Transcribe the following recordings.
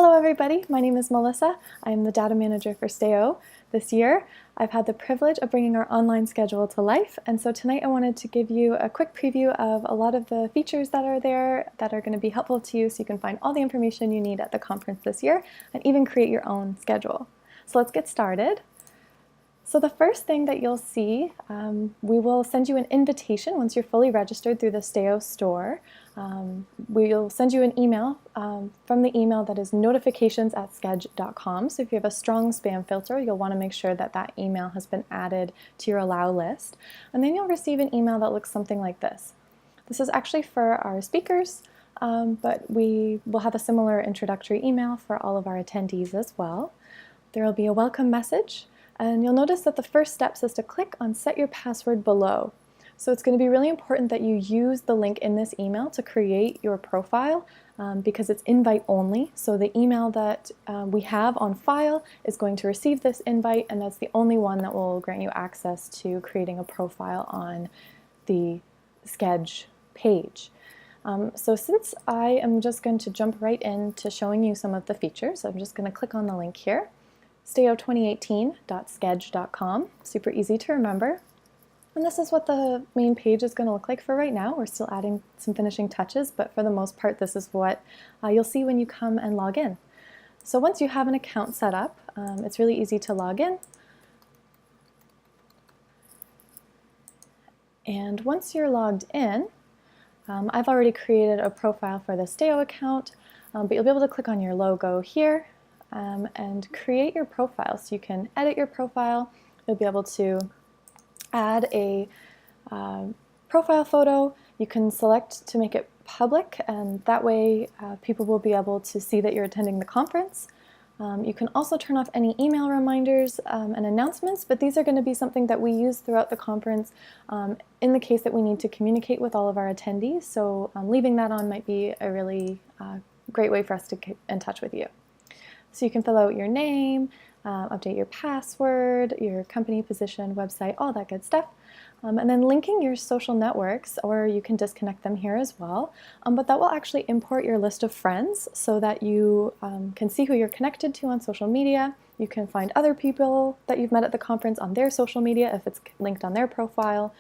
Hello everybody, my name is Melissa. I am the data manager for STAO this year. I've had the privilege of bringing our online schedule to life, and so tonight I wanted to give you a quick preview of a lot of the features that are there that are going to be helpful to you so you can find all the information you need at the conference this year and even create your own schedule. So let's get started. So the first thing that you'll see, we will send you an invitation once you're fully registered through the STAO store. We'll send you an email from the email that is notifications@sched.com. So if you have a strong spam filter, you'll want to make sure that that email has been added to your allow list. And then you'll receive an email that looks something like this. This is actually for our speakers, but we will have a similar introductory email for all of our attendees as well. There will be a welcome message. And you'll notice that the first step is to click on Set Your Password below. So it's going to be really important that you use the link in this email to create your profile because it's invite only. So the email that we have on file is going to receive this invite, and that's the only one that will grant you access to creating a profile on the Sched page. So since I am just going to jump right into showing you some of the features, I'm just going to click on the link here. STAO2018.sched.com, super easy to remember. And this is what the main page is going to look like for right now. We're still adding some finishing touches, but for the most part this is what you'll see when you come and log in. So once you have an account set up, it's really easy to log in. And once you're logged in, I've already created a profile for the STAO account, but you'll be able to click on your logo here and create your profile. So you can edit your profile. You'll be able to add a profile photo. You can select to make it public, and that way people will be able to see that you're attending the conference. You can also turn off any email reminders and announcements, but these are going to be something that we use throughout the conference in the case that we need to communicate with all of our attendees. So leaving that on might be a really great way for us to get in touch with you. So you can fill out your name, update your password, your company position, website, all that good stuff. And then linking your social networks, or you can disconnect them here as well. But that will actually import your list of friends so that you can see who you're connected to on social media. You can find other people that you've met at the conference on their social media if it's linked on their profile.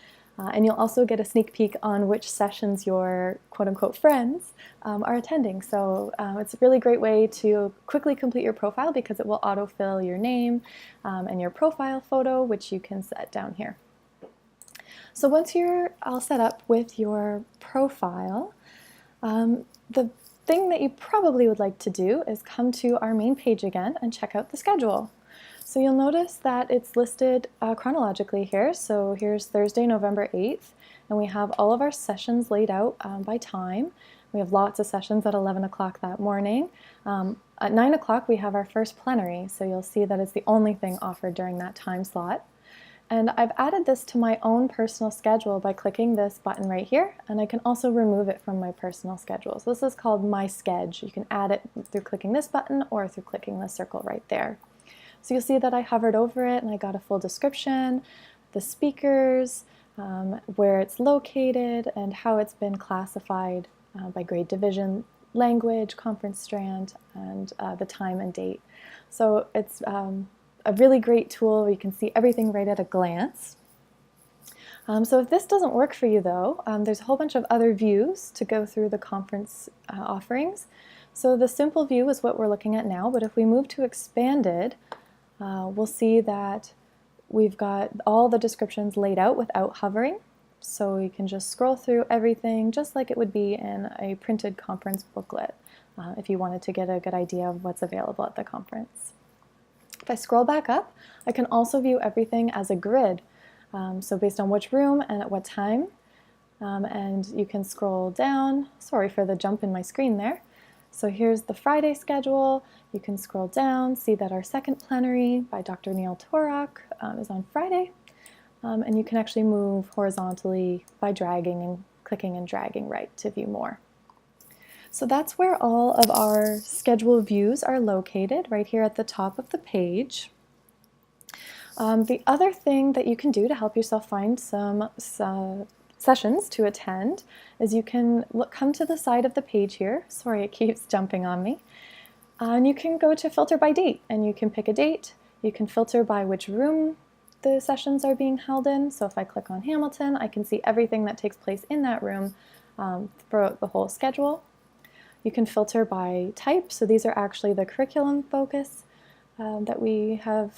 And you'll also get a sneak peek on which sessions your quote-unquote friends are attending. So it's a really great way to quickly complete your profile because it will autofill your name and your profile photo, which you can set down here. So once you're all set up with your profile, the thing that you probably would like to do is come to our main page again and check out the schedule. So you'll notice that it's listed chronologically here. So here's Thursday, November 8th, and we have all of our sessions laid out by time. We have lots of sessions at 11 o'clock that morning. At 9 o'clock we have our first plenary, so you'll see that it's the only thing offered during that time slot. And I've added this to my own personal schedule by clicking this button right here, and I can also remove it from my personal schedule. So this is called My Sched. You can add it through clicking this button or through clicking the circle right there. So you'll see that I hovered over it and I got a full description, the speakers, where it's located, and how it's been classified by grade division, language, conference strand, and the time and date. So it's a really great tool where you can see everything right at a glance. So if this doesn't work for you though, there's a whole bunch of other views to go through the conference offerings. So the simple view is what we're looking at now, but if we move to expanded, we'll see that we've got all the descriptions laid out without hovering. So you can just scroll through everything just like it would be in a printed conference booklet if you wanted to get a good idea of what's available at the conference. If I scroll back up, I can also view everything as a grid. So based on which room and at what time. And you can scroll down. Sorry for the jump in my screen there. So here's the Friday schedule. You can scroll down, see that our second plenary by Dr. Neil Torok is on Friday. And you can actually move horizontally by dragging and clicking and dragging right to view more. So that's where all of our schedule views are located, right here at the top of the page. The other thing that you can do to help yourself find some sessions to attend is you can come to the side of the page here. Sorry, it keeps jumping on me. And you can go to filter by date, and you can pick a date. You can filter by which room the sessions are being held in. So if I click on Hamilton, I can see everything that takes place in that room throughout the whole schedule. You can filter by type, so these are actually the curriculum focus that we have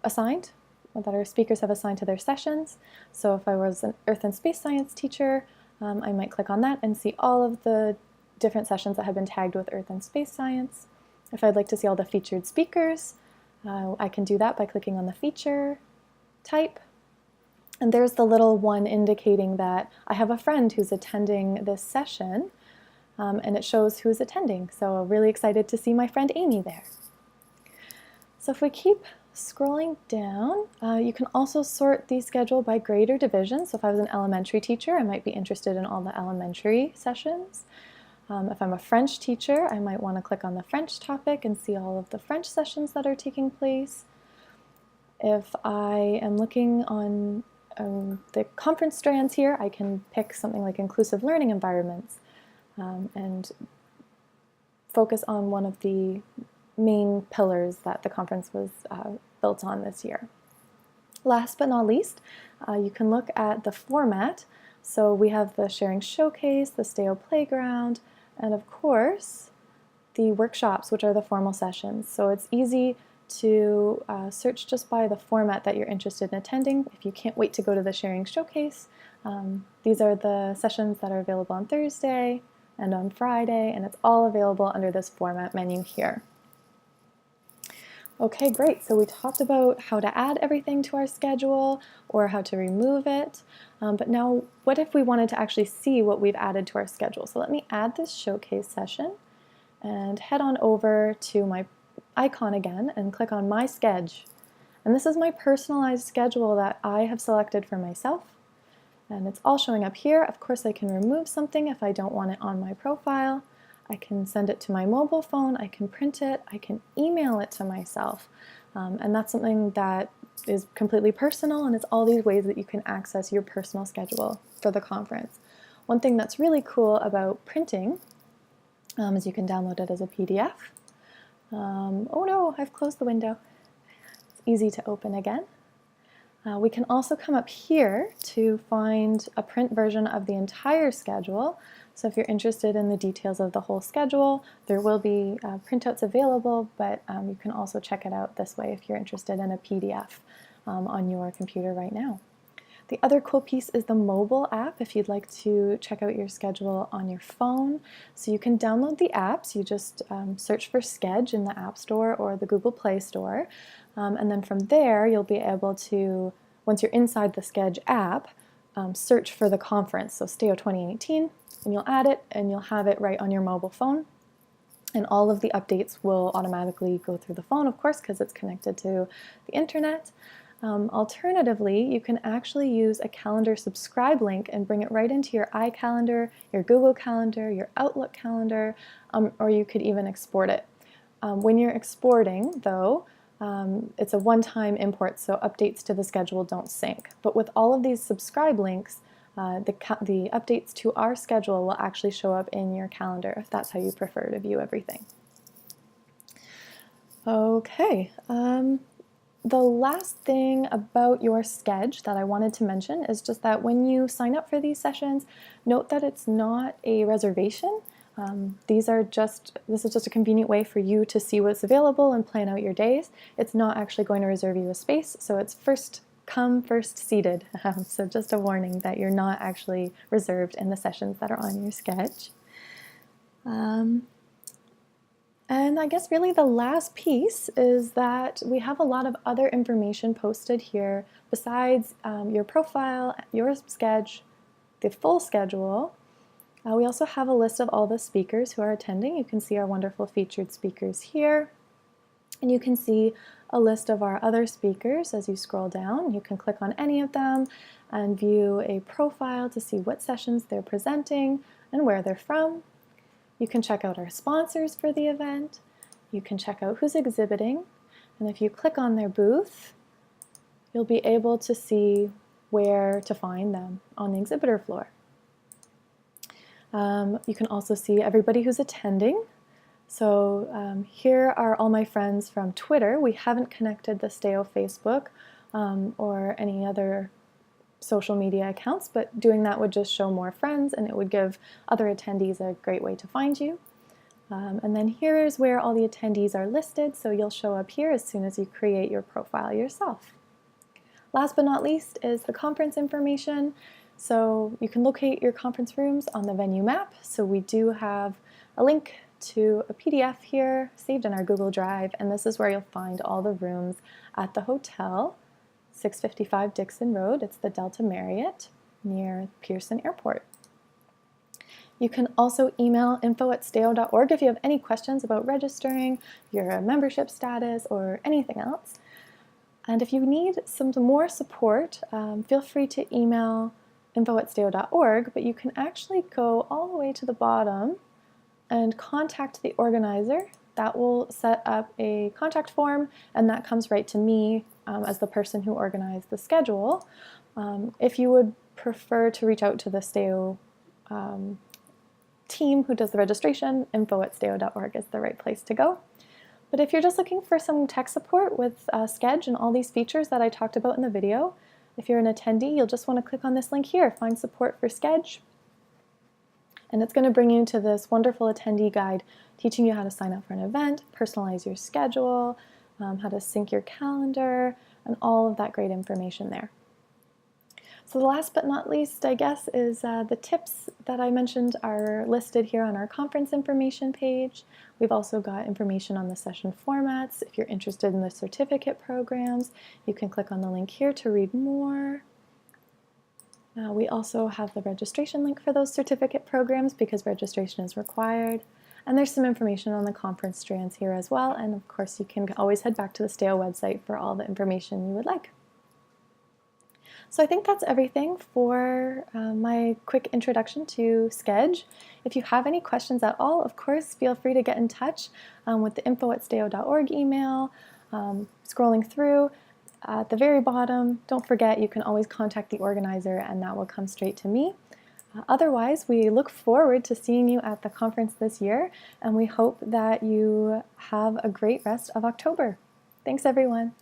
assigned, that our speakers have assigned to their sessions. So if I was an Earth and Space Science teacher, I might click on that and see all of the different sessions that have been tagged with Earth and Space Science. If I'd like to see all the featured speakers, I can do that by clicking on the feature type. And there's the little one indicating that I have a friend who's attending this session, and it shows who's attending. So really excited to see my friend Amy there. So if we keep scrolling down, you can also sort the schedule by grade or division. So if I was an elementary teacher, I might be interested in all the elementary sessions. If I'm a French teacher, I might want to click on the French topic and see all of the French sessions that are taking place. If I am looking on the conference strands here, I can pick something like inclusive learning environments and focus on one of the main pillars that the conference was built on this year. Last but not least, you can look at the format. So we have the Sharing Showcase, the STAO Playground, and of course, the workshops, which are the formal sessions. So it's easy to search just by the format that you're interested in attending. If you can't wait to go to the Sharing Showcase, these are the sessions that are available on Thursday and on Friday, and it's all available under this format menu here. Okay, great. So we talked about how to add everything to our schedule or how to remove it. But now, what if we wanted to actually see what we've added to our schedule? So let me add this showcase session and head on over to my icon again and click on My Sched. And this is my personalized schedule that I have selected for myself. And it's all showing up here. Of course, I can remove something if I don't want it on my profile. I can send it to my mobile phone, I can print it, I can email it to myself. And that's something that is completely personal, and it's all these ways that you can access your personal schedule for the conference. One thing that's really cool about printing is you can download it as a PDF. Oh no, I've closed the window. It's easy to open again. We can also come up here to find a print version of the entire schedule. So if you're interested in the details of the whole schedule, there will be printouts available, but you can also check it out this way if you're interested in a PDF on your computer right now. The other cool piece is the mobile app if you'd like to check out your schedule on your phone. So you can download the apps. You just search for Sched in the App Store or the Google Play Store. And then from there, you'll be able to, once you're inside the Sched app, search for the conference, so STAO2018, and you'll add it and you'll have it right on your mobile phone. And all of the updates will automatically go through the phone, of course, because it's connected to the internet. Alternatively, you can actually use a calendar subscribe link and bring it right into your iCalendar, your Google Calendar, your Outlook calendar, or you could even export it. When you're exporting, though, it's a one-time import, so updates to the schedule don't sync. But with all of these subscribe links, the updates to our schedule will actually show up in your calendar if that's how you prefer to view everything. Okay, the last thing about your Sched that I wanted to mention is just that when you sign up for these sessions, note that it's not a reservation. This is just a convenient way for you to see what's available and plan out your days. It's not actually going to reserve you a space, so it's first come, first seated. So just a warning that you're not actually reserved in the sessions that are on your Sched. And I guess really the last piece is that we have a lot of other information posted here besides your profile, your Sched, the full schedule. We also have a list of all the speakers who are attending. You can see our wonderful featured speakers here. And you can see a list of our other speakers as you scroll down. You can click on any of them and view a profile to see what sessions they're presenting and where they're from. You can check out our sponsors for the event. You can check out who's exhibiting. And if you click on their booth, you'll be able to see where to find them on the exhibitor floor. You can also see everybody who's attending. So here are all my friends from Twitter. We haven't connected the STAO Facebook or any other social media accounts, but doing that would just show more friends and it would give other attendees a great way to find you. And then here's where all the attendees are listed, so you'll show up here as soon as you create your profile yourself. Last but not least is the conference information. So you can locate your conference rooms on the venue map. So we do have a link to a PDF here saved in our Google Drive, and this is where you'll find all the rooms at the hotel, 655 Dixon Road. It's the Delta Marriott near Pearson Airport. You can also email info@stao.org if you have any questions about registering, your membership status, or anything else. And if you need some more support, feel free to email info@stao.org, but you can actually go all the way to the bottom and contact the organizer. That will set up a contact form, and that comes right to me as the person who organized the schedule. If you would prefer to reach out to the STAO team who does the registration, info@stao.org is the right place to go. But if you're just looking for some tech support with Sched and all these features that I talked about in the video, if you're an attendee, you'll just want to click on this link here, Find Support for Sched. And it's going to bring you to this wonderful attendee guide teaching you how to sign up for an event, personalize your schedule, how to sync your calendar, and all of that great information there. So the last but not least, I guess, is the tips that I mentioned are listed here on our conference information page. We've also got information on the session formats. If you're interested in the certificate programs, you can click on the link here to read more. We also have the registration link for those certificate programs because registration is required. And there's some information on the conference strands here as well. And of course, you can always head back to the STAO website for all the information you would like. So I think that's everything for my quick introduction to Sched. If you have any questions at all, of course, feel free to get in touch with the info@stao.org email. Scrolling through, at the very bottom, don't forget you can always contact the organizer and that will come straight to me. Otherwise, we look forward to seeing you at the conference this year, and we hope that you have a great rest of October. Thanks, everyone.